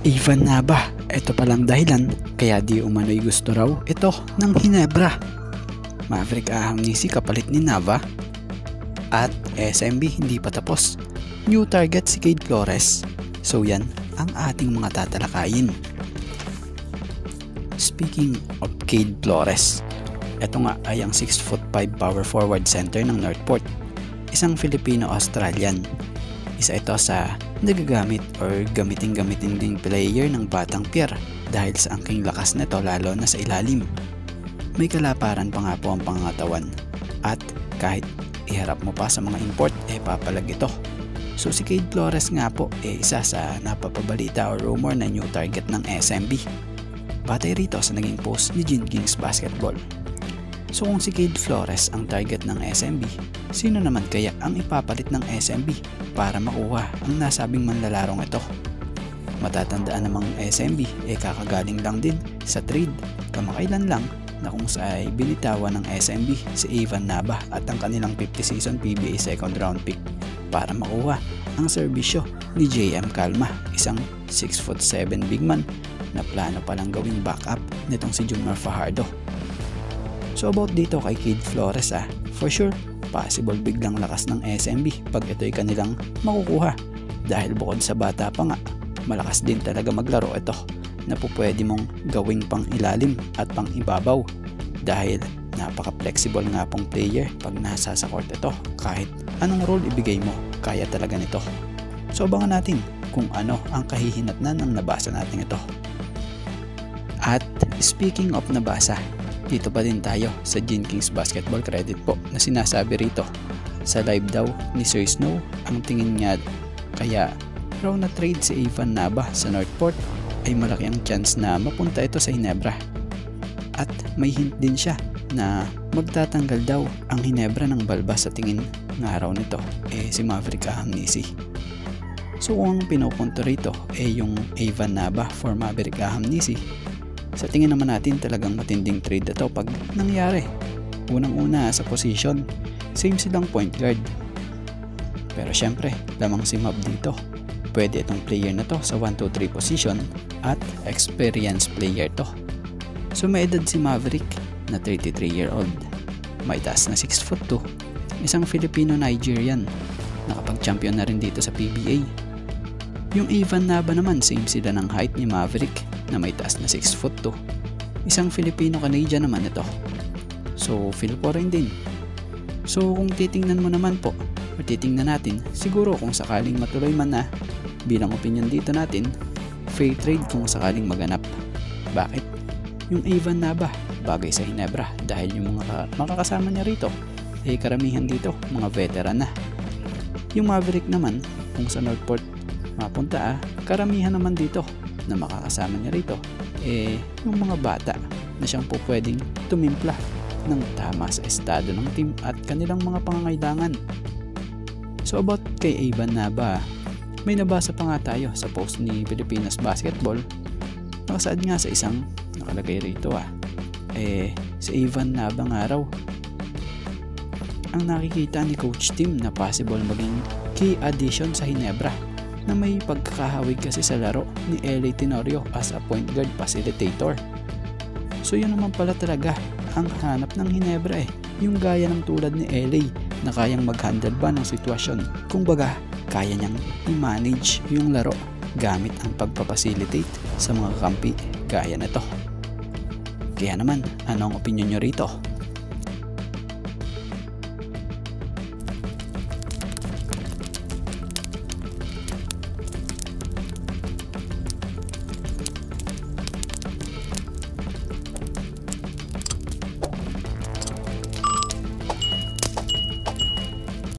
Ivan Nava, ito palang dahilan kaya di umano'y gusto raw ito ng Hinebra. Maverick Aham-Neecy kapalit ni Nava. At SMB hindi pa tapos. New target si Cade Flores. So yan ang ating mga tatalakayin. Speaking of Cade Flores, ito nga ay ang 6'5" power forward center ng Northport. Isang Filipino-Australian. Isa ito sa nagagamit or gamitin ding player ng Batang Pier dahil sa angking lakas nito lalo na sa ilalim. May kalaparan pa nga po ang pangangatawan at kahit iharap mo pa sa mga import papalag ito. So si Cade Flores nga po isa sa napapabalita o rumor na new target ng SMB. Batay rito sa naging post ni Gene Kings Basketball. So kung si Cade Flores ang target ng SMB, sino naman kaya ang ipapalit ng SMB para makuha ang nasabing manlalarong ito? Matatandaan namang SMB kakagaling lang din sa trade kamakailan lang na kung saan binitawan ng SMB si Ivan Nava at ang kanilang 50 season PBA second round pick para makuha ang serbisyo ni JM Calma, isang 6'7" big man na plano palang gawing backup nitong si Junior Fajardo. So about dito kay Cade Flores for sure, possible biglang lakas ng SMB pag ito'y kanilang makukuha dahil bukod sa bata pa nga, malakas din talaga maglaro ito na pupwede mong gawing pang ilalim at pang ibabaw dahil napaka-flexible nga pong player pag nasa sa court ito. Kahit anong role ibigay mo, kaya talaga nito. So abangan natin kung ano ang kahihinatnan ng nabasa natin ito. At speaking of nabasa, dito pa din tayo sa Gene Kings Basketball credit po na sinasabi rito sa live daw ni Sir Snow ang tingin niya kaya raw na trade si Ivan Nava sa Northport ay malaki ang chance na mapunta ito sa Hinebra. At may hint din siya na magtatanggal daw ang Hinebra ng balbas sa tingin ng araw nito si Maverick Aham-Neecy. So kung ang pinupunto rito yung Ivan Nava for Maverick Aham-Neecy, sa tingin naman natin talagang matinding trade ito pag nangyari. Unang-una sa position, same silang point guard. Pero syempre, lamang si Mav dito. Pwede itong player na to sa 1-2-3 position at experienced player to. So may edad si Maverick na 33-year-old. May taas na 6'2", isang Filipino-Nigerian. Nakapag-champion na rin dito sa PBA. Yung Ivan Nava naman, same sila ng height ni Maverick na may taas na 6'2". Isang Filipino-Canadian naman ito. So Philpo rin din. So kung titingnan mo naman po, o titingnan natin, siguro kung sakaling matuloy man na, bilang opinion dito natin, fair trade kung sakaling maganap. Bakit? Yung Ivan Nava, bagay sa Hinebra dahil yung mga makakasama niya rito, karamihan dito, mga veteran na. Yung Maverick naman, kung sa Northport mapunta karamihan naman dito na makakasama niya rito yung mga bata na siyang po pwedeng tumimpla ng tama sa estado ng team at kanilang mga pangangailangan. So about kay Ivan Nava, may nabasa pa nga tayo sa post ni Pilipinas Basketball. Nakasaad nga sa isang nakalagay rito si Ivan Nava nga raw ang nakikita ni Coach Tim na possible maging key addition sa Hinebra na may pagkakahawig kasi sa laro ni LA Tenorio as a point guard facilitator. So yun naman pala talaga ang hanap ng Hinebra yung gaya ng tulad ni LA na kayang mag-handle ba ng sitwasyon. Kung baga, kaya niyang i-manage yung laro gamit ang pagpapacilitate sa mga kampi gaya nito. Kaya naman, ano ang opinion nyo rito?